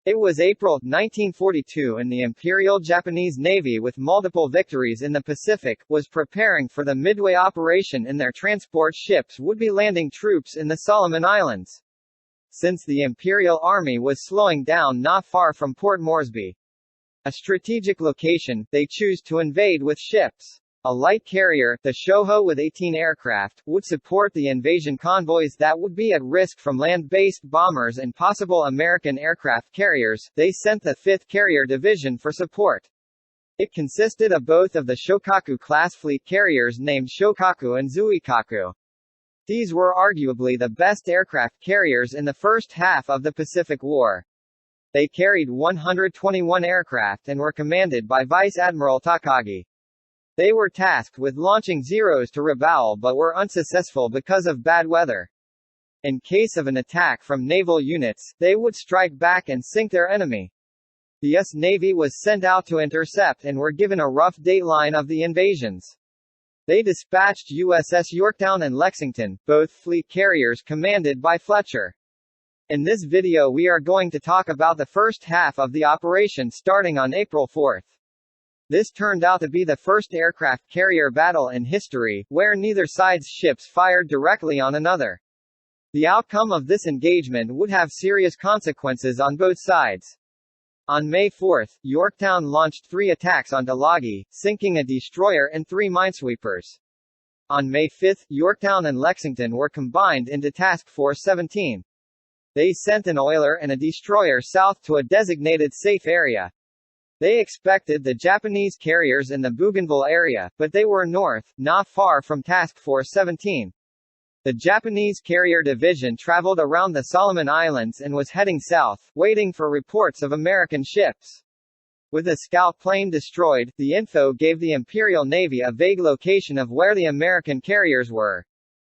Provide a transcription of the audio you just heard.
It was April 1942 and the Imperial Japanese Navy, with multiple victories in the Pacific, was preparing for the Midway operation, and their transport ships would be landing troops in the Solomon Islands. Since the Imperial Army was slowing down not far from Port Moresby, a strategic location, they chose to invade with ships. A light carrier, the Shoho, with 18 aircraft, would support the invasion convoys that would be at risk from land-based bombers and possible American aircraft carriers. They sent the 5th Carrier Division for support. It consisted of both of the Shokaku-class fleet carriers named Shokaku and Zuikaku. These were arguably the best aircraft carriers in the first half of the Pacific War. They carried 121 aircraft and were commanded by Vice Admiral Takagi. They were tasked with launching Zeros to Rabaul but were unsuccessful because of bad weather. In case of an attack from naval units, they would strike back and sink their enemy. The US Navy was sent out to intercept and were given a rough dateline of the invasions. They dispatched USS Yorktown and Lexington, both fleet carriers commanded by Fletcher. In this video we are going to talk about the first half of the operation starting on April 4. This turned out to be the first aircraft carrier battle in history, where neither side's ships fired directly on another. The outcome of this engagement would have serious consequences on both sides. On May 4, Yorktown launched 3 attacks on Tulagi, sinking a destroyer and 3 minesweepers. On May 5, Yorktown and Lexington were combined into Task Force 17. They sent an oiler and a destroyer south to a designated safe area. They expected the Japanese carriers in the Bougainville area, but they were north, not far from Task Force 17. The Japanese Carrier Division traveled around the Solomon Islands and was heading south, waiting for reports of American ships. With a scout plane destroyed, the info gave the Imperial Navy a vague location of where the American carriers were.